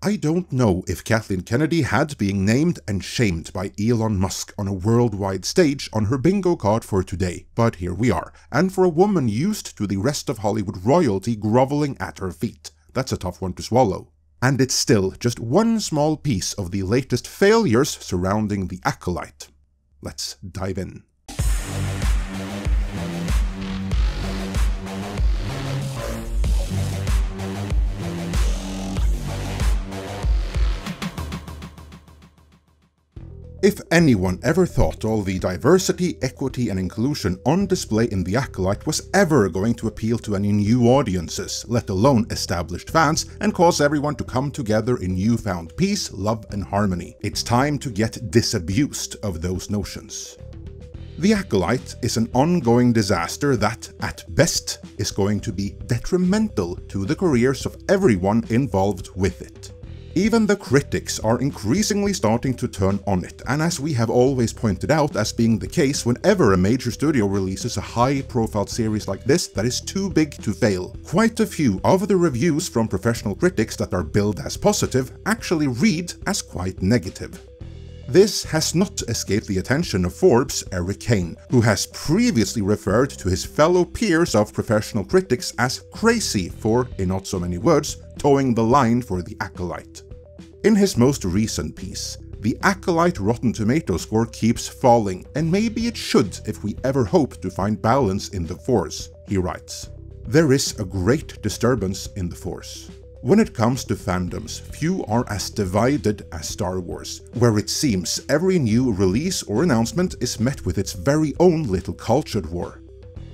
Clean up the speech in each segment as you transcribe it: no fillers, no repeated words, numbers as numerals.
I don't know if Kathleen Kennedy had been named and shamed by Elon Musk on a worldwide stage on her bingo card for today, but here we are, and for a woman used to the rest of Hollywood royalty groveling at her feet, that's a tough one to swallow. And it's still just one small piece of the latest failures surrounding the Acolyte. Let's dive in. If anyone ever thought all the diversity, equity and inclusion on display in The Acolyte was ever going to appeal to any new audiences, let alone established fans, and cause everyone to come together in newfound peace, love and harmony, it's time to get disabused of those notions. The Acolyte is an ongoing disaster that, at best, is going to be detrimental to the careers of everyone involved with it. Even the critics are increasingly starting to turn on it, and as we have always pointed out as being the case whenever a major studio releases a high-profile series like this that is too big to fail, quite a few of the reviews from professional critics that are billed as positive actually read as quite negative. This has not escaped the attention of Forbes' Eric Kane, who has previously referred to his fellow peers of professional critics as crazy for, in not so many words, towing the line for The Acolyte. In his most recent piece, The Acolyte Rotten Tomatoes score keeps falling, and maybe it should if we ever hope to find balance in the Force, he writes. There is a great disturbance in the Force. When it comes to fandoms, few are as divided as Star Wars, where it seems every new release or announcement is met with its very own little culture war.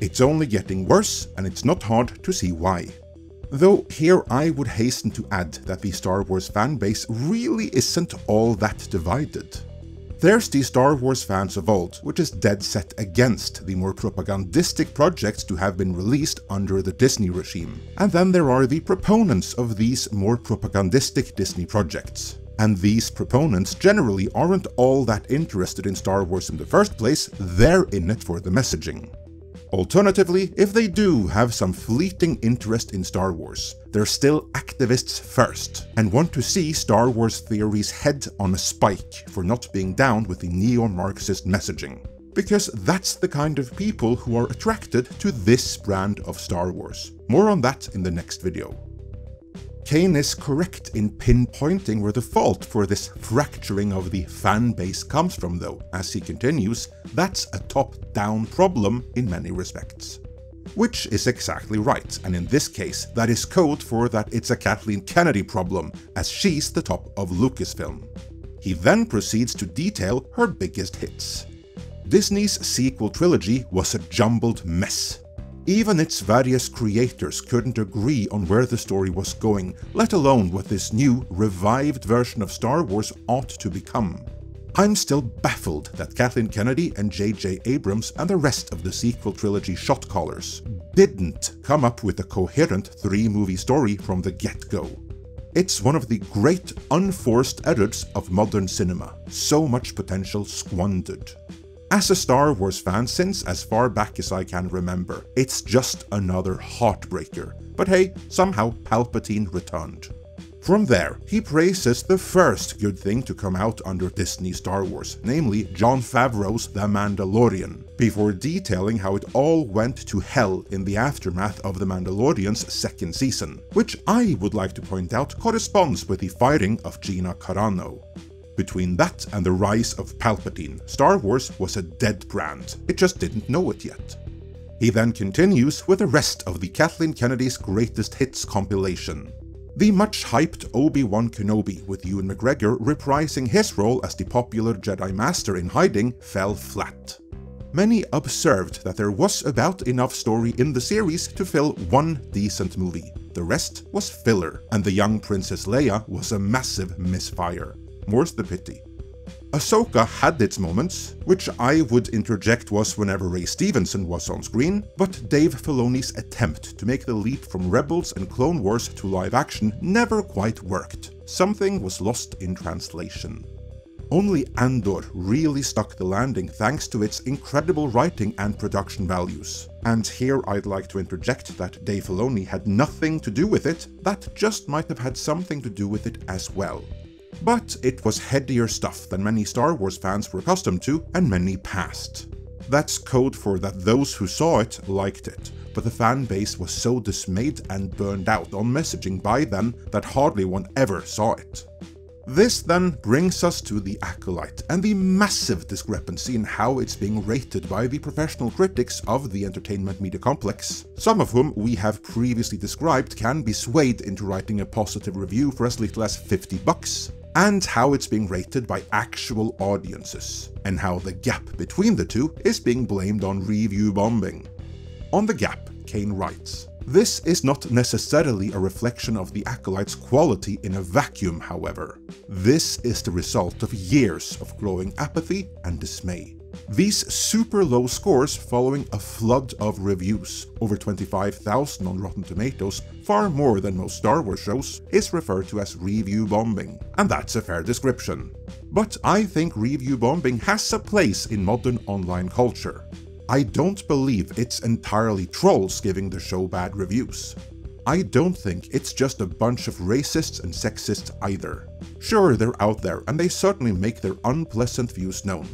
It's only getting worse, and it's not hard to see why. Though here I would hasten to add that the Star Wars fanbase really isn't all that divided. There's the Star Wars fans of old, which is dead set against the more propagandistic projects to have been released under the Disney regime. And then there are the proponents of these more propagandistic Disney projects. And these proponents generally aren't all that interested in Star Wars in the first place, they're in it for the messaging. Alternatively, if they do have some fleeting interest in Star Wars, they're still activists first, and want to see Star Wars theories head on a spike for not being down with the neo-Marxist messaging. Because that's the kind of people who are attracted to this brand of Star Wars. More on that in the next video. Kane is correct in pinpointing where the fault for this fracturing of the fan base comes from though, as he continues, that's a top-down problem in many respects. Which is exactly right, and in this case that is code for that it's a Kathleen Kennedy problem, as she's the top of Lucasfilm. He then proceeds to detail her biggest hits. Disney's sequel trilogy was a jumbled mess. Even its various creators couldn't agree on where the story was going, let alone what this new, revived version of Star Wars ought to become. I'm still baffled that Kathleen Kennedy and J.J. Abrams and the rest of the sequel trilogy shot callers didn't come up with a coherent 3-movie story from the get-go. It's one of the great unforced errors of modern cinema, so much potential squandered. As a Star Wars fan since as far back as I can remember, it's just another heartbreaker. But hey, somehow Palpatine returned. From there, he praises the first good thing to come out under Disney Star Wars, namely Jon Favreau's The Mandalorian, before detailing how it all went to hell in the aftermath of The Mandalorian's second season, which I would like to point out corresponds with the firing of Gina Carano. Between that and the rise of Palpatine, Star Wars was a dead brand, it just didn't know it yet. He then continues with the rest of the Kathleen Kennedy's Greatest Hits compilation. The much-hyped Obi-Wan Kenobi with Ewan McGregor reprising his role as the popular Jedi Master in hiding fell flat. Many observed that there was about enough story in the series to fill one decent movie. The rest was filler, and the young Princess Leia was a massive misfire. More's the pity. Ahsoka had its moments, which I would interject was whenever Ray Stevenson was on screen, but Dave Filoni's attempt to make the leap from Rebels and Clone Wars to live action never quite worked. Something was lost in translation. Only Andor really stuck the landing thanks to its incredible writing and production values. And here I'd like to interject that Dave Filoni had nothing to do with it, that just might have had something to do with it as well. But it was headier stuff than many Star Wars fans were accustomed to, and many passed. That's code for that those who saw it liked it, but the fan base was so dismayed and burned out on messaging by them that hardly one ever saw it. This then brings us to The Acolyte, and the massive discrepancy in how it's being rated by the professional critics of the entertainment media complex, some of whom we have previously described can be swayed into writing a positive review for as little as $50, and how it's being rated by actual audiences, and how the gap between the two is being blamed on review bombing. On the gap, Kane writes, "This is not necessarily a reflection of The Acolyte's quality in a vacuum, however. This is the result of years of growing apathy and dismay. These super low scores following a flood of reviews, over 25,000 on Rotten Tomatoes, far more than most Star Wars shows, is referred to as review bombing, and that's a fair description. But I think review bombing has a place in modern online culture. I don't believe it's entirely trolls giving the show bad reviews. I don't think it's just a bunch of racists and sexists either. Sure, they're out there, and they certainly make their unpleasant views known.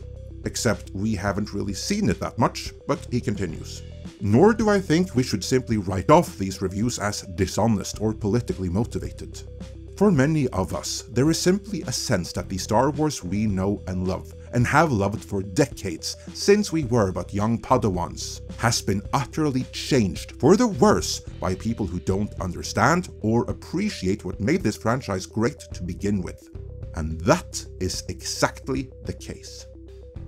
Except we haven't really seen it that much," but he continues. "Nor do I think we should simply write off these reviews as dishonest or politically motivated. For many of us, there is simply a sense that the Star Wars we know and love, and have loved for decades since we were but young Padawans, has been utterly changed for the worse by people who don't understand or appreciate what made this franchise great to begin with. And that is exactly the case."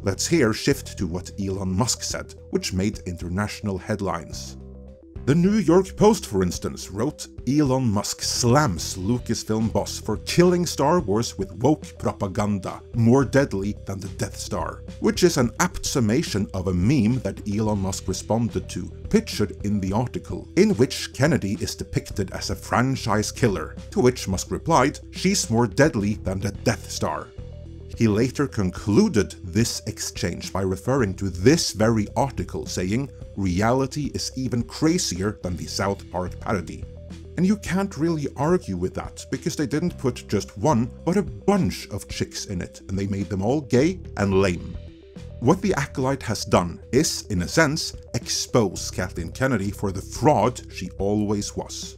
Let's here shift to what Elon Musk said, which made international headlines. The New York Post, for instance, wrote, "Elon Musk slams Lucasfilm boss for killing Star Wars with woke propaganda, more deadly than the Death Star," which is an apt summation of a meme that Elon Musk responded to, pictured in the article, in which Kennedy is depicted as a franchise killer, to which Musk replied, "She's more deadly than the Death Star." He later concluded this exchange by referring to this very article, saying, "Reality is even crazier than the South Park parody." And you can't really argue with that, because they didn't put just one, but a bunch of chicks in it, and they made them all gay and lame. What The Acolyte has done is, in a sense, expose Kathleen Kennedy for the fraud she always was.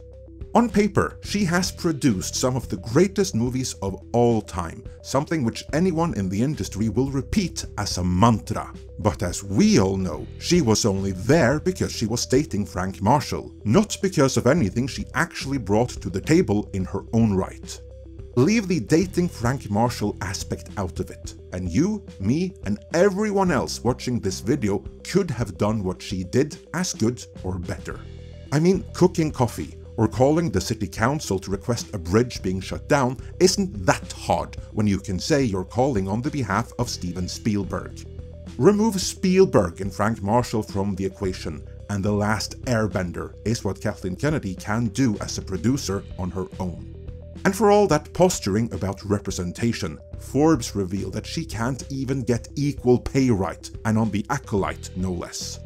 On paper, she has produced some of the greatest movies of all time, something which anyone in the industry will repeat as a mantra. But as we all know, she was only there because she was dating Frank Marshall, not because of anything she actually brought to the table in her own right. Leave the dating Frank Marshall aspect out of it, and you, me, and everyone else watching this video could have done what she did as good or better. I mean, cooking coffee, or calling the city council to request a bridge being shut down isn't that hard when you can say you're calling on the behalf of Steven Spielberg. Remove Spielberg and Frank Marshall from the equation, and The Last Airbender is what Kathleen Kennedy can do as a producer on her own. And for all that posturing about representation, Forbes revealed that she can't even get equal pay right, and on The Acolyte no less.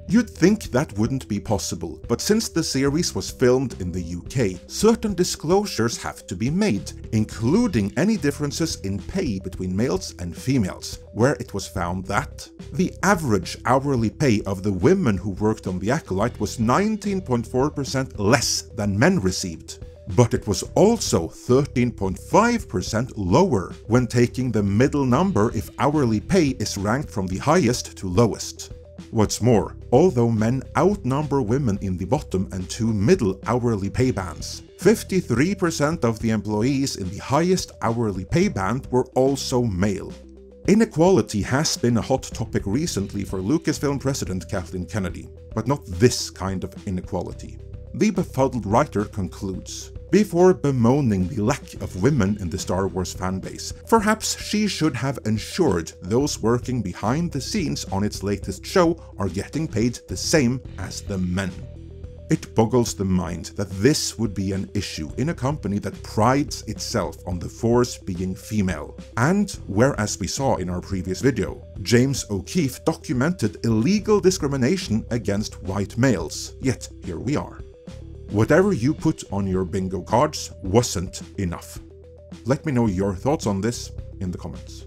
You'd think that wouldn't be possible, but since the series was filmed in the UK, certain disclosures have to be made, including any differences in pay between males and females, where it was found that the average hourly pay of the women who worked on The Acolyte was 19.4% less than men received. But it was also 13.5% lower when taking the middle number if hourly pay is ranked from the highest to lowest. What's more, although men outnumber women in the bottom and two middle hourly pay bands, 53% of the employees in the highest hourly pay band were also male. Inequality has been a hot topic recently for Lucasfilm president Kathleen Kennedy, but not this kind of inequality. The befuddled writer concludes, before bemoaning the lack of women in the Star Wars fanbase, perhaps she should have ensured those working behind the scenes on its latest show are getting paid the same as the men. It boggles the mind that this would be an issue in a company that prides itself on the force being female, and where, as we saw in our previous video, James O'Keefe documented illegal discrimination against white males, yet here we are. Whatever you put on your bingo cards wasn't enough. Let me know your thoughts on this in the comments.